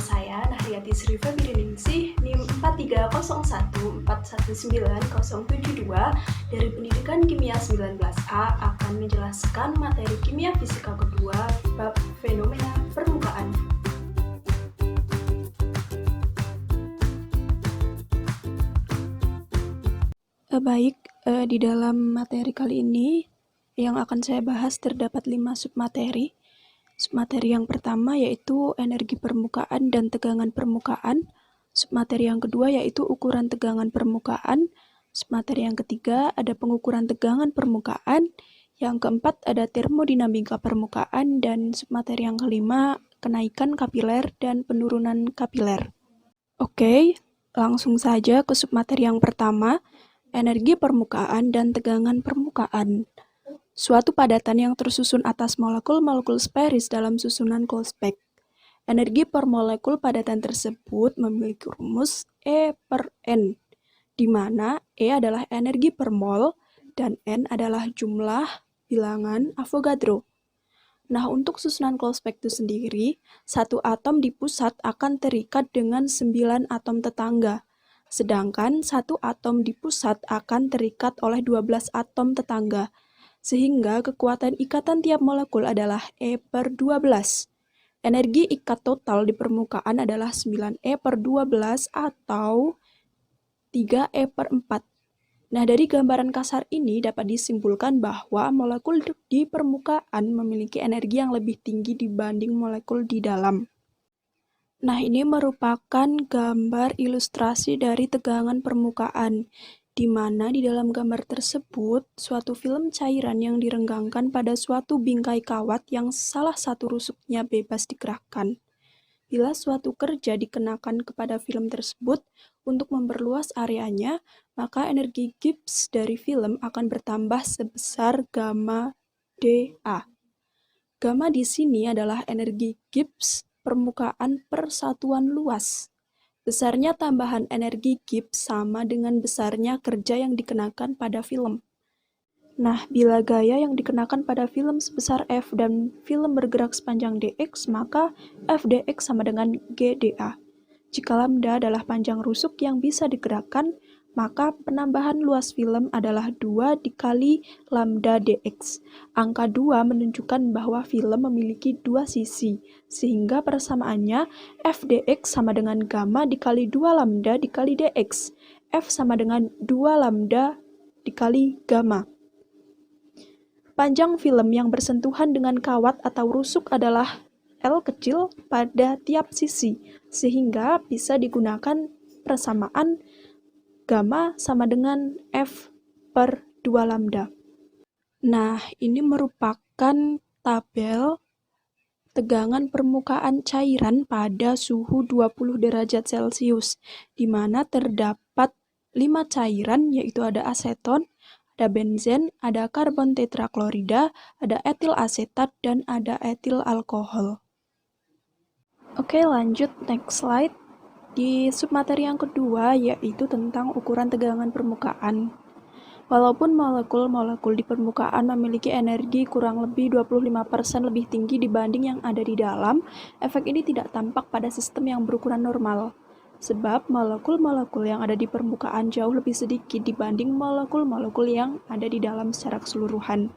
saya Nahriyati Sri Febriningsih, NIM 4301419072 dari Pendidikan Kimia 19A akan menjelaskan materi kimia fisika kedua bab fenomena permukaan. Di dalam materi kali ini yang akan saya bahas terdapat 5 submateri. Submateri yang pertama yaitu energi permukaan dan tegangan permukaan. Submateri yang kedua yaitu ukuran tegangan permukaan. Submateri yang ketiga ada pengukuran tegangan permukaan. Yang keempat ada termodinamika permukaan. Dan submateri yang kelima kenaikan kapiler dan penurunan kapiler. Oke, langsung saja ke submateri yang pertama, energi permukaan dan tegangan permukaan. Suatu padatan yang tersusun atas molekul-molekul sferis dalam susunan Coulomb. Energi per molekul padatan tersebut memiliki rumus E/N, di mana E adalah energi per mol dan N adalah jumlah bilangan Avogadro. Nah, untuk susunan Coulomb itu sendiri, satu atom di pusat akan terikat dengan 9 atom tetangga, sedangkan satu atom di pusat akan terikat oleh 12 atom tetangga, sehingga kekuatan ikatan tiap molekul adalah E/12. Energi ikat total di permukaan adalah 9E/12 atau 3E/4. Nah, dari gambaran kasar ini dapat disimpulkan bahwa molekul di permukaan memiliki energi yang lebih tinggi dibanding molekul di dalam. Nah, ini merupakan gambar ilustrasi dari tegangan permukaan, di mana di dalam gambar tersebut suatu film cairan yang direnggangkan pada suatu bingkai kawat yang salah satu rusuknya bebas digerakkan. Bila suatu kerja dikenakan kepada film tersebut untuk memperluas areanya, maka energi Gibbs dari film akan bertambah sebesar gamma dA. Gamma di sini adalah energi Gibbs permukaan per satuan luas. Besarnya tambahan energi Gibbs sama dengan besarnya kerja yang dikenakan pada film. Nah, bila gaya yang dikenakan pada film sebesar F dan film bergerak sepanjang dx, maka F dx sama dengan G dA. Jika lambda adalah panjang rusuk yang bisa digerakkan, maka penambahan luas film adalah 2 dikali lambda dx. Angka 2 menunjukkan bahwa film memiliki 2 sisi, sehingga persamaannya F dx sama dengan gamma dikali 2 lambda dikali dx. F sama dengan 2 lambda dikali gamma. Panjang film yang bersentuhan dengan kawat atau rusuk adalah L kecil pada tiap sisi, sehingga bisa digunakan persamaan gamma sama dengan F/2 lambda. Nah, ini merupakan tabel tegangan permukaan cairan pada suhu 20 derajat Celcius, di mana terdapat 5 cairan, yaitu ada aseton, ada benzen, ada karbon tetraklorida, ada etil asetat, dan ada etil alkohol. Oke, lanjut, next slide. Di submateri yang kedua, yaitu tentang ukuran tegangan permukaan. Walaupun molekul-molekul di permukaan memiliki energi kurang lebih 25% lebih tinggi dibanding yang ada di dalam, efek ini tidak tampak pada sistem yang berukuran normal. Sebab molekul-molekul yang ada di permukaan jauh lebih sedikit dibanding molekul-molekul yang ada di dalam secara keseluruhan.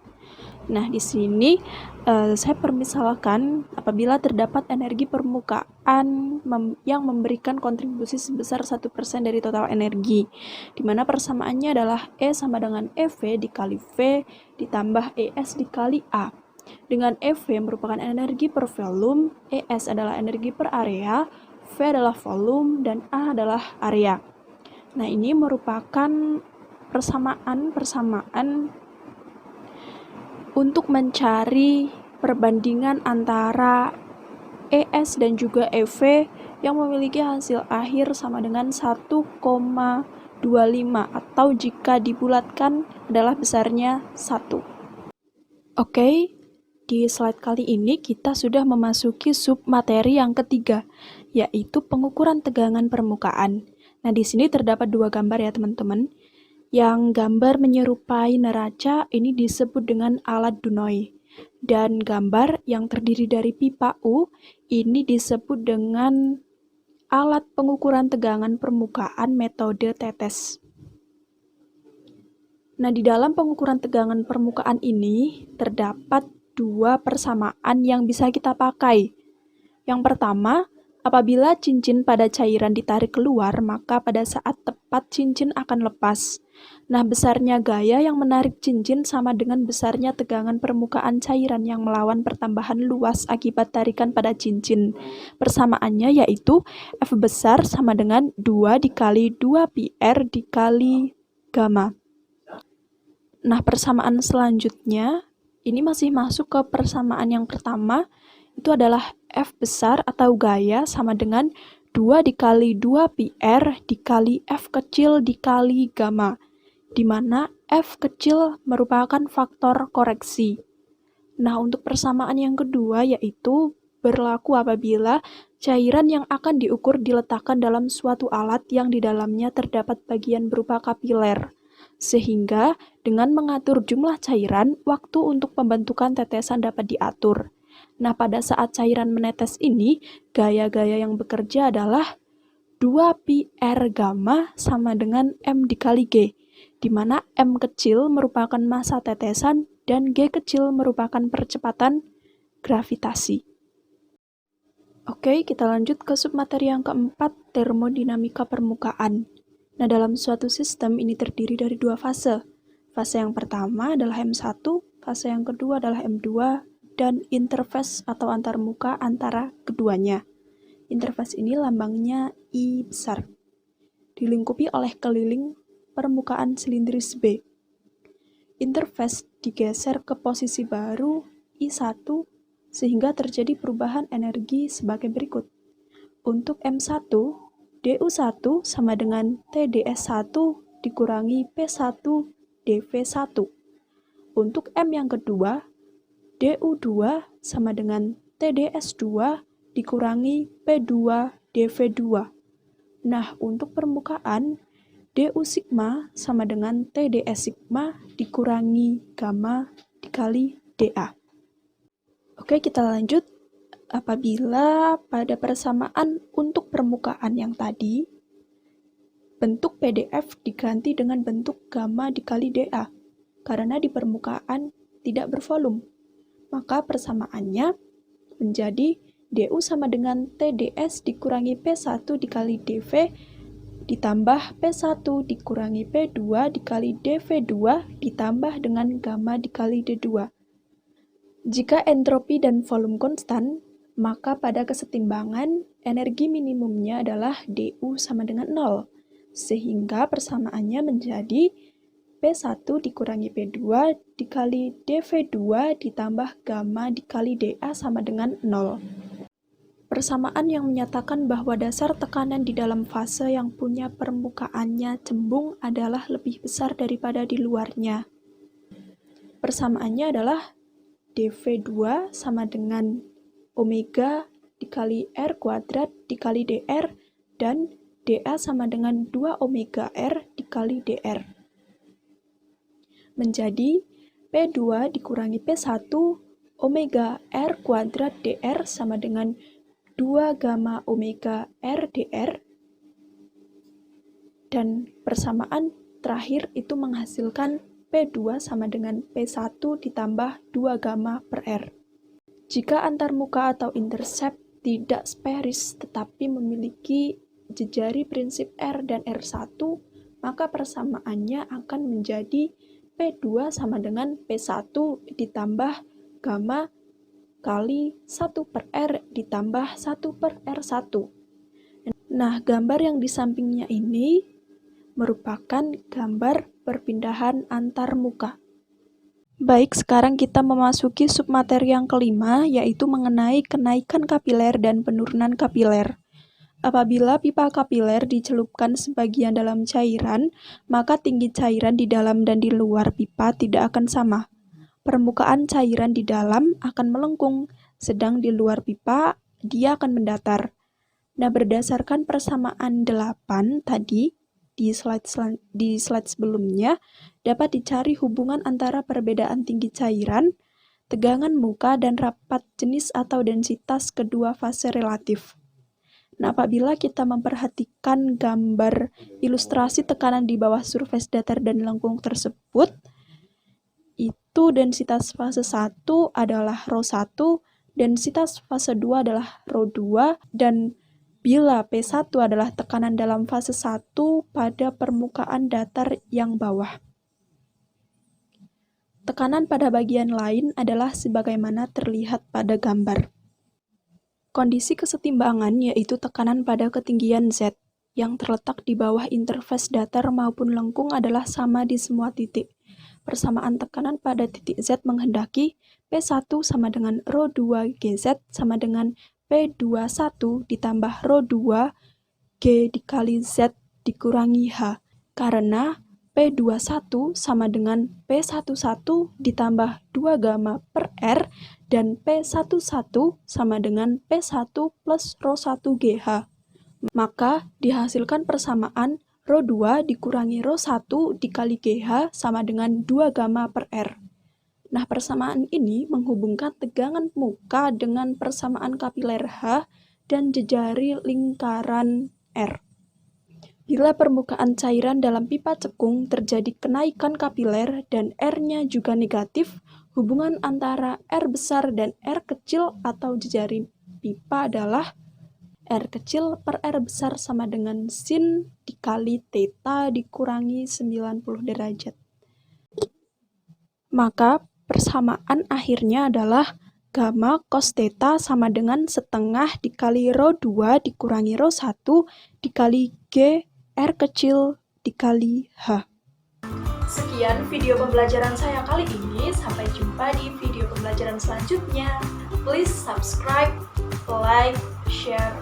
Nah, di sini saya permisalkan apabila terdapat energi permukaan yang memberikan kontribusi sebesar 1% dari total energi, di mana persamaannya adalah E sama dengan EV dikali V ditambah ES dikali A. Dengan EV merupakan energi per volume, ES adalah energi per area, V adalah volume, dan A adalah area. Nah, ini merupakan persamaan untuk mencari perbandingan antara ES dan juga EV yang memiliki hasil akhir sama dengan 1,25 atau jika dibulatkan adalah besarnya 1. Oke, di slide kali ini kita sudah memasuki submateri yang ketiga, yaitu pengukuran tegangan permukaan. Nah, di sini terdapat 2 gambar ya teman-teman. Yang gambar menyerupai neraca ini disebut dengan alat Dunoi. Dan gambar yang terdiri dari pipa U ini disebut dengan alat pengukuran tegangan permukaan metode tetes. Nah, di dalam pengukuran tegangan permukaan ini terdapat dua persamaan yang bisa kita pakai. Yang pertama, apabila cincin pada cairan ditarik keluar, maka pada saat tepat cincin akan lepas. Nah, besarnya gaya yang menarik cincin sama dengan besarnya tegangan permukaan cairan yang melawan pertambahan luas akibat tarikan pada cincin. Persamaannya yaitu F besar sama dengan 2 dikali 2πr dikali gamma. Nah, persamaan selanjutnya, ini masih masuk ke persamaan yang pertama, itu adalah F besar atau gaya sama dengan 2 dikali 2πr dikali F kecil dikali gamma, di mana F kecil merupakan faktor koreksi. Nah, untuk persamaan yang kedua yaitu berlaku apabila cairan yang akan diukur diletakkan dalam suatu alat yang di dalamnya terdapat bagian berupa kapiler. Sehingga dengan mengatur jumlah cairan, waktu untuk pembentukan tetesan dapat diatur. Nah, pada saat cairan menetes ini, gaya-gaya yang bekerja adalah 2πr gamma sama dengan M dikali G, di mana M kecil merupakan massa tetesan dan G kecil merupakan percepatan gravitasi. Oke, kita lanjut ke submateri yang keempat, termodinamika permukaan. Nah, dalam suatu sistem ini terdiri dari dua fase. Fase yang pertama adalah M1, fase yang kedua adalah M2, dan interface atau antarmuka antara keduanya. Interface ini lambangnya I besar, dilingkupi oleh keliling permukaan silindris B. Interface digeser ke posisi baru I1 sehingga terjadi perubahan energi sebagai berikut. Untuk M1, DU1 sama dengan TDS1 dikurangi P1 dV1. Untuk M yang kedua, DU2 sama dengan TDS2 dikurangi P2 dV2. Nah, untuk permukaan, DU sigma sama dengan TDS sigma dikurangi gamma dikali dA. Oke, kita lanjut. Apabila pada persamaan untuk permukaan yang tadi, bentuk PDF diganti dengan bentuk gamma dikali dA, karena di permukaan tidak bervolume, maka persamaannya menjadi DU sama dengan TDS dikurangi P1 dikali dV ditambah P1 dikurangi P2 dikali dV2 ditambah dengan gamma dikali D2. Jika entropi dan volume konstan, maka pada kesetimbangan energi minimumnya adalah DU sama dengan 0, sehingga persamaannya menjadi P1 dikurangi P2 dikali dV2 ditambah gamma dikali dA sama dengan 0. Persamaan yang menyatakan bahwa dasar tekanan di dalam fase yang punya permukaannya cembung adalah lebih besar daripada di luarnya. Persamaannya adalah dV2 sama dengan omega dikali R kuadrat dikali dr dan dA sama dengan 2 omega R dikali dr. Menjadi P2 dikurangi P1 omega R kuadrat dr sama dengan 2 gamma omega R dr. Dan persamaan terakhir itu menghasilkan P2 sama dengan P1 ditambah 2 gamma per R. Jika antarmuka atau intercept tidak spherics tetapi memiliki jejari prinsip R dan R1, maka persamaannya akan menjadi P2 sama dengan P1 ditambah gamma kali 1 per R ditambah 1 per R1. Nah, gambar yang di sampingnya ini merupakan gambar perpindahan antarmuka. Baik, sekarang kita memasuki submateri yang kelima, yaitu mengenai kenaikan kapiler dan penurunan kapiler. Apabila pipa kapiler dicelupkan sebagian dalam cairan, maka tinggi cairan di dalam dan di luar pipa tidak akan sama. Permukaan cairan di dalam akan melengkung, sedang di luar pipa dia akan mendatar. Nah, berdasarkan persamaan 8 tadi, di slide sebelumnya, dapat dicari hubungan antara perbedaan tinggi cairan, tegangan muka, dan rapat jenis atau densitas kedua fase relatif. Nah, apabila kita memperhatikan gambar ilustrasi tekanan di bawah surface datar dan lengkung tersebut, itu densitas fase 1 adalah ρ1, densitas fase 2 adalah ρ2, dan bila P1 adalah tekanan dalam fase 1 pada permukaan datar yang bawah. Tekanan pada bagian lain adalah sebagaimana terlihat pada gambar. Kondisi kesetimbangan yaitu tekanan pada ketinggian Z yang terletak di bawah interface datar maupun lengkung adalah sama di semua titik. Persamaan tekanan pada titik Z menghendaki P1 sama dengan ρ2 GZ sama dengan P21 ditambah ρ2 G dikali Z dikurangi H, karena P21 sama dengan P11 ditambah 2 gamma per R dan P11 sama dengan P1 plus ρ1 GH. Maka dihasilkan persamaan ρ2 dikurangi ρ1 dikali GH sama dengan 2 gamma per R. Nah, persamaan ini menghubungkan tegangan muka dengan persamaan kapiler H dan jejari lingkaran R. Bila permukaan cairan dalam pipa cekung terjadi kenaikan kapiler dan R-nya juga negatif, hubungan antara R besar dan R kecil atau jejari pipa adalah R kecil per R besar sama dengan sin dikali theta dikurangi 90 derajat. Maka persamaan akhirnya adalah gamma cos theta sama dengan setengah dikali ρ2 dikurangi ρ1 dikali G R kecil dikali H. Sekian video pembelajaran saya kali ini. Sampai jumpa di video pembelajaran selanjutnya. Please subscribe, like, share,